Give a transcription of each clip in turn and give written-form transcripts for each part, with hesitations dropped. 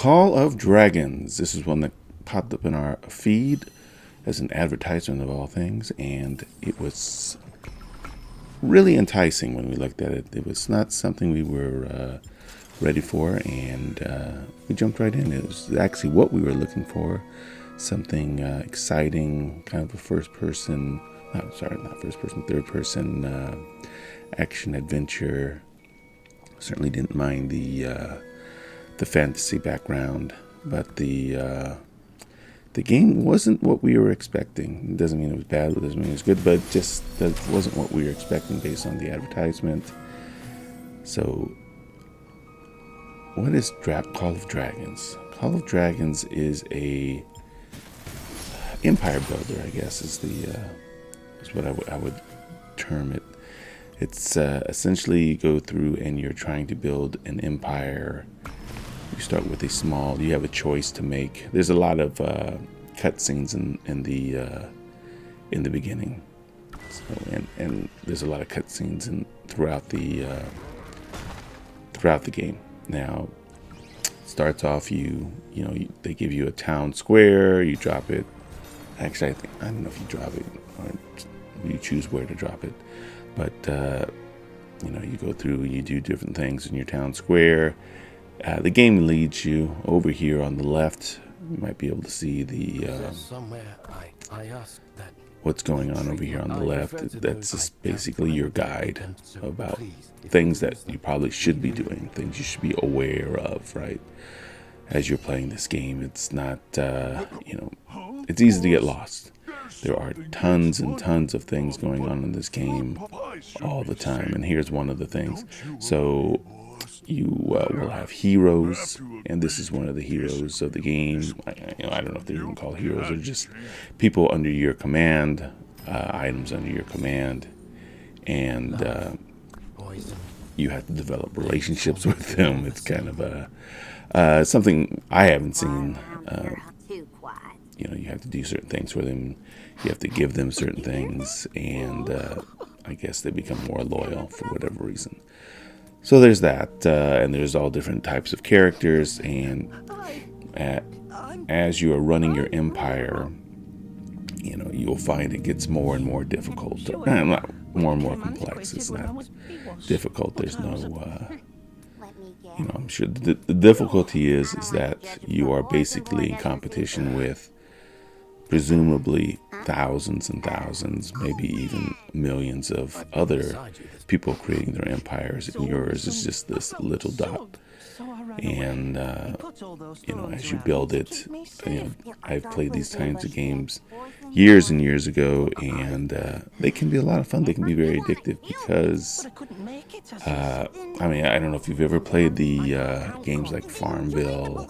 Call of Dragons. This is one that popped up in our feed as an advertisement of all things, and it was really enticing when we looked at it. It was not something we were ready for, and we jumped right in. It was actually what we were looking for. Something exciting, kind of a third person action adventure. Certainly didn't mind the fantasy background, but the game wasn't what we were expecting. It doesn't mean it was bad, it doesn't mean it was good, but just that wasn't what we were expecting based on the advertisement. So, what is Call of Dragons? Call of Dragons is a empire builder, I guess, is what I would term it. It's essentially you go through and you're trying to build an empire. You start with you have a choice to make. There's a lot of cutscenes in the beginning, and there's a lot of cutscenes throughout the game. Now, it starts off they give you a town square. You drop it. Actually, I don't know if you drop it or you choose where to drop it, but you go through. You do different things in your town square. The game leads you over here on the left. You might be able to see what's going on over here on the left. That's just basically your guide about things that you probably should be doing, things you should be aware of, right? As you're playing this game, it's not, it's easy to get lost. There are tons and tons of things going on in this game all the time, and here's one of the things. So you will have heroes, and this is one of the heroes of the game. I don't know if they're even called heroes, or just people under your command, items under your command, and you have to develop relationships with them. It's kind of something I haven't seen. You have to do certain things for them. You have to give them certain things, and I guess they become more loyal for whatever reason. So there's that, and there's all different types of characters, and as you are running your empire, you'll find it gets more and more difficult. Not more and more complex. It's not difficult. There's no, I'm sure the difficulty is that you are basically in competition with presumably thousands and thousands, maybe even millions of other people creating their empires, and yours is just this little dot. And as you build it, I've played these kinds of games years and years ago, and they can be a lot of fun. They can be very addictive because I don't know if you've ever played the games like Farmville,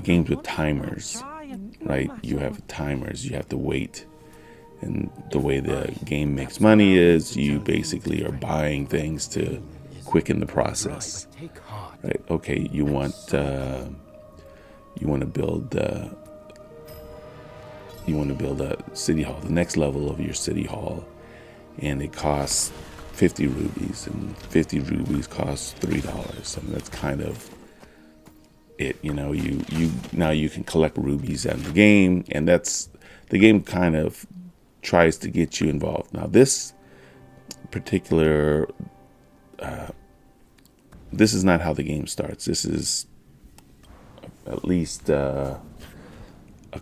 games with timers. Right, you have timers, you have to wait, and the way the game makes money is you basically are buying things to quicken the process. Right? Okay, you want to build a city hall, the next level of your city hall, and it costs 50 rubies, and 50 rubies costs $3. And that's kind of it. You now you can collect rubies in the game, and that's the game kind of tries to get you involved. Now this particular this is not how the game starts. This is at least a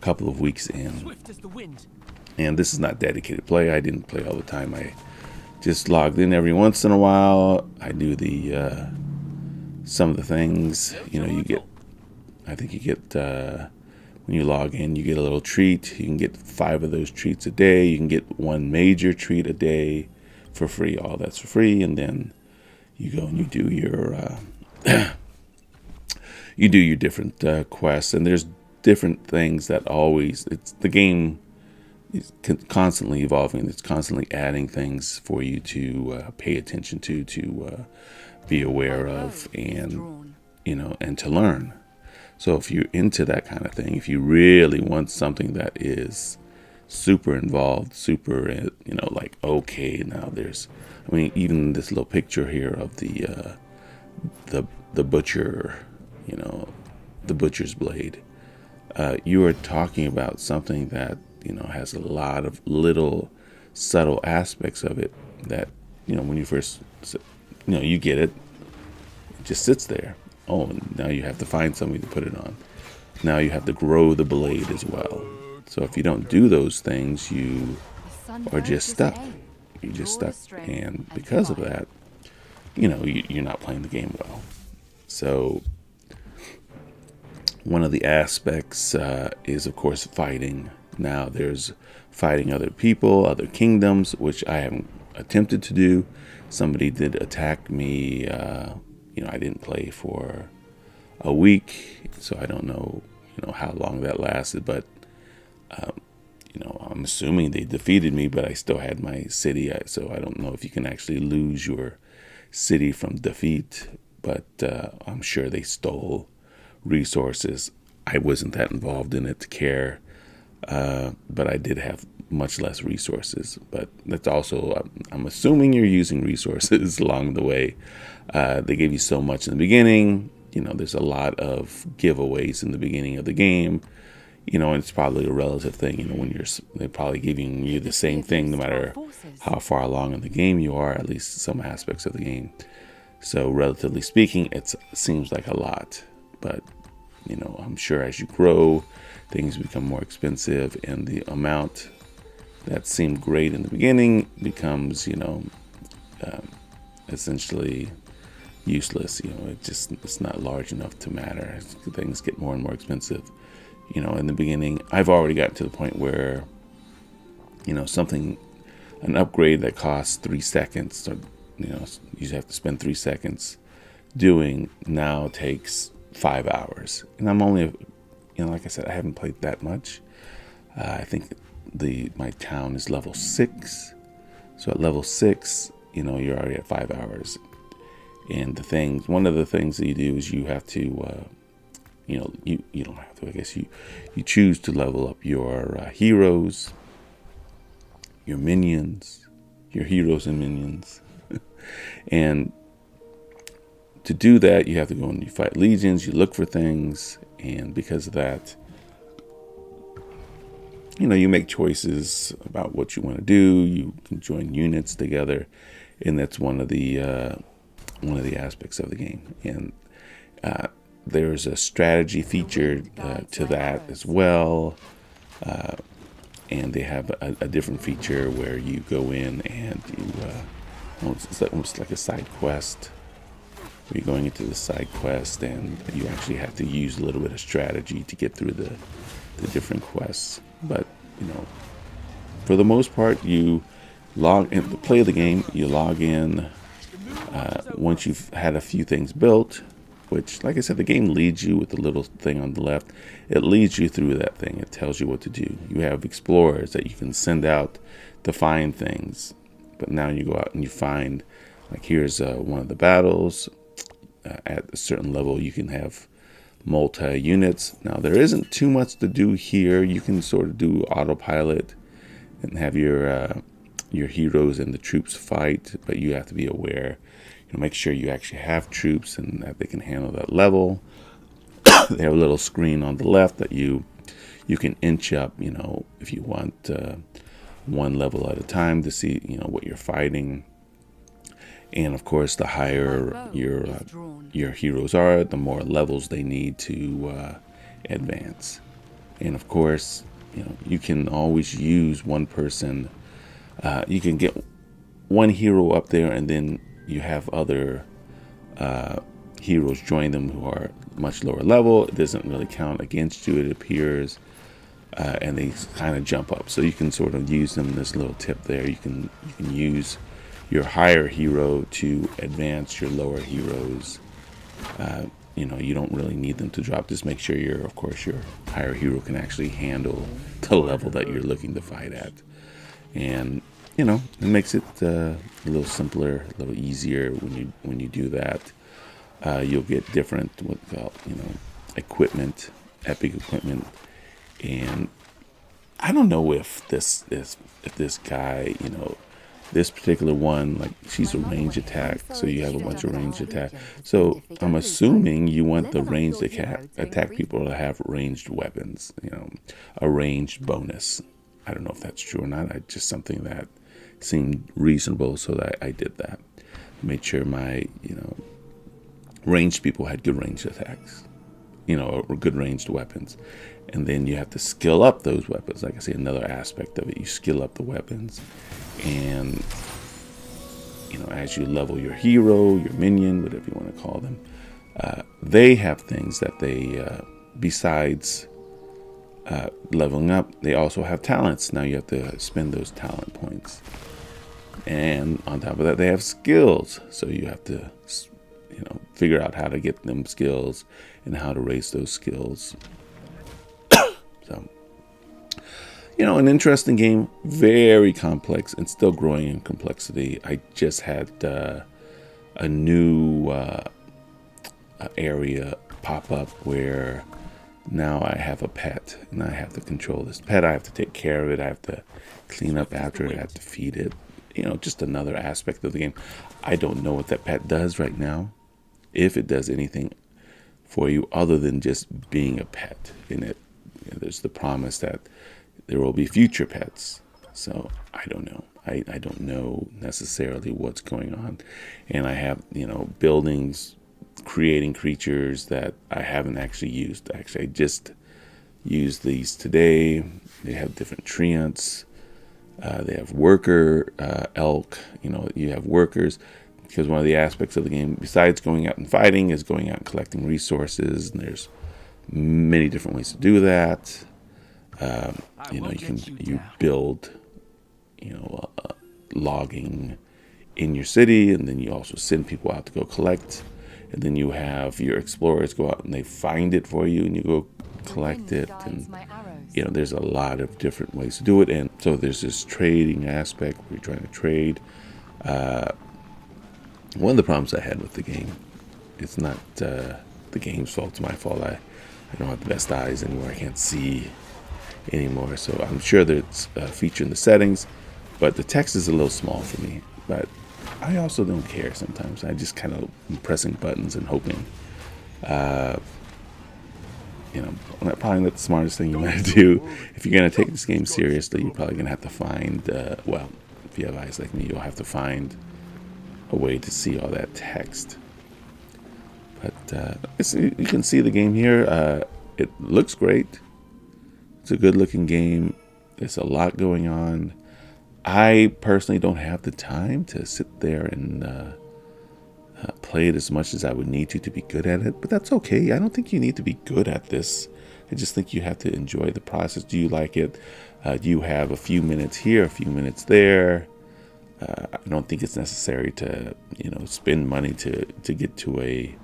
couple of weeks in, and this is not dedicated play. I didn't play all the time. I just logged in every once in a while. I do the some of the things. I think you get, when you log in, you get a little treat. You can get 5 of those treats a day. You can get 1 major treat a day for free. All that's for free. And then you go and you do your different quests. And there's different things that the game is constantly evolving. It's constantly adding things for you to pay attention to be aware of, and to learn. So if you're into that kind of thing, if you really want something that is super involved, super, okay, now even this little picture here of the butcher, the butcher's blade. You are talking about something that, has a lot of little subtle aspects of it that, when you first, you get it, it just sits there. Oh, and now you have to find somebody to put it on. Now you have to grow the blade as well. So if you don't do those things, you are just stuck. You're just stuck. And because of that, you're not playing the game well. So one of the aspects is, of course, fighting. Now there's fighting other people, other kingdoms, which I haven't attempted to do. Somebody did attack me. I didn't play for a week, so I don't know, how long that lasted. But, I'm assuming they defeated me, but I still had my city. So I don't know if you can actually lose your city from defeat. But I'm sure they stole resources. I wasn't that involved in it to care, but I did have much less resources. But that's also, I'm assuming you're using resources along the way. They gave you so much in the beginning. There's a lot of giveaways in the beginning of the game. And it's probably a relative thing. When they're probably giving you the same thing no matter how far along in the game you are, at least some aspects of the game. So relatively speaking, it seems like a lot. But, I'm sure as you grow, things become more expensive, and the amount that seemed great in the beginning becomes, essentially useless. It's not large enough to matter. Things get more and more expensive. In the beginning, I've already gotten to the point where, an upgrade that costs 3 seconds, or, you have to spend 3 seconds doing, now takes 5 hours. And I'm only, like I said, I haven't played that much. I think my town is level 6. So at level 6, you're already at 5 hours. And one of the things that you do is you have to, you don't have to, I guess you choose to level up your heroes, your minions, your heroes and minions. And to do that, you have to go and you fight legions, you look for things, and because of that, you make choices about what you want to do. You can join units together, and that's one of the aspects of the game. And there's a strategy feature to that as well. And they have a different feature where you go in and it's almost like a side quest. You're going into the side quest, and you actually have to use a little bit of strategy to get through the different quests. But, for the most part, you log in to play the game. You log in once you've had a few things built, which, like I said, the game leads you with the little thing on the left. It leads you through that thing. It tells you what to do. You have explorers that you can send out to find things. But now you go out and you find, like, here's one of the battles. At a certain level, you can have multi-units. Now, there isn't too much to do here. You can sort of do autopilot and have your heroes and the troops fight, but you have to be aware. Make sure you actually have troops and that they can handle that level. They have a little screen on the left that you can inch up, if you want one level at a time to see, what you're fighting. And of course, the higher your heroes are, the more levels they need to advance. And of course, you can always use one person. You can get one hero up there, and then you have other heroes join them who are much lower level. It doesn't really count against you, it appears, and they kind of jump up. So you can sort of use them. This little tip there. You can use your higher hero to advance your lower heroes. You don't really need them to drop. Just make sure your higher hero can actually handle the level that you're looking to fight at. And it makes it a little simpler, a little easier when you do that. You'll get different equipment, epic equipment, and I don't know if this guy This particular one, like, she's a range attack, so you have a bunch of range attack. So I'm assuming you want the ranged attack people to have ranged weapons, a ranged bonus. I don't know if that's true or not. Just something that seemed reasonable, so that I did that. Made sure my, ranged people had good ranged attacks, or good ranged weapons. And then you have to skill up those weapons. Like I say, another aspect of it, you skill up the weapons. And, as you level your hero, your minion, whatever you want to call them, they have things that they, besides leveling up, they also have talents. Now you have to spend those talent points. And on top of that, they have skills. So you have to, figure out how to get them skills and how to raise those skills. So, an interesting game, very complex and still growing in complexity. I just had a new area pop up where now I have a pet and I have to control this pet. I have to take care of it. I have to clean up after it. I have to feed it. Just another aspect of the game. I don't know what that pet does right now, if it does anything for you other than just being a pet in it. There's the promise that there will be future pets. So I don't know. I don't know necessarily what's going on. And I have, buildings creating creatures that I haven't actually used. Actually, I just used these today. They have different treants. They have worker elk. You have workers. Because one of the aspects of the game, besides going out and fighting, is going out and collecting resources. And there's many different ways to do that. You build, logging in your city, and then you also send people out to go collect. And then you have your explorers go out and they find it for you, and you go collect it. And there's a lot of different ways to do it. And so there's this trading aspect where you're trying to trade. One of the problems I had with the game, it's not the game's fault, it's my fault. I don't have the best eyes anymore. I can't see anymore. So I'm sure there's a feature in the settings, but the text is a little small for me. But I also don't care sometimes. I just kind of am pressing buttons and hoping. Probably not the smartest thing you want to do. If you're going to take this game seriously, you're probably going to have to find, if you have eyes like me, you'll have to find a way to see all that text. But you can see the game here. It looks great. It's a good looking game. There's a lot going on. I personally don't have the time to sit there and play it as much as I would need to be good at it. But that's okay. I don't think you need to be good at this. I just think you have to enjoy the process. Do you like it? Do you have a few minutes here, a few minutes there? I don't think it's necessary to, spend money to get to a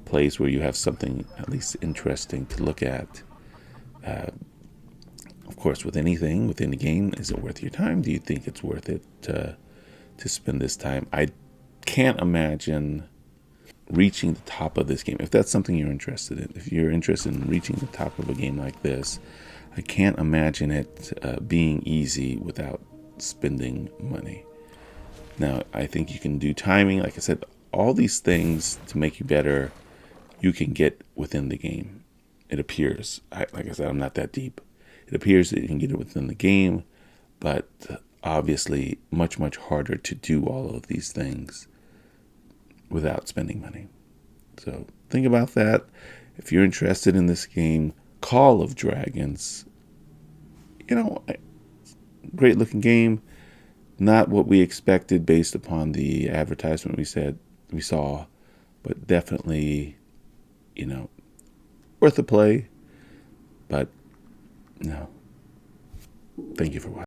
place where you have something at least interesting to look at. Of course, with anything within the game, is it worth your time? Do you think it's worth it to spend this time? I can't imagine reaching the top of this game. If that's something you're interested in, if you're interested in reaching the top of a game like this, I can't imagine it being easy without spending money. Now, I think you can do timing. Like I said, all these things to make you better, you can get within the game. It appears. Like I said, I'm not that deep. It appears that you can get it within the game, but obviously much, much harder to do all of these things without spending money. So think about that. If you're interested in this game, Call of Dragons, great looking game. Not what we expected based upon the advertisement we saw, but definitely, worth a play. But no. Thank you for watching.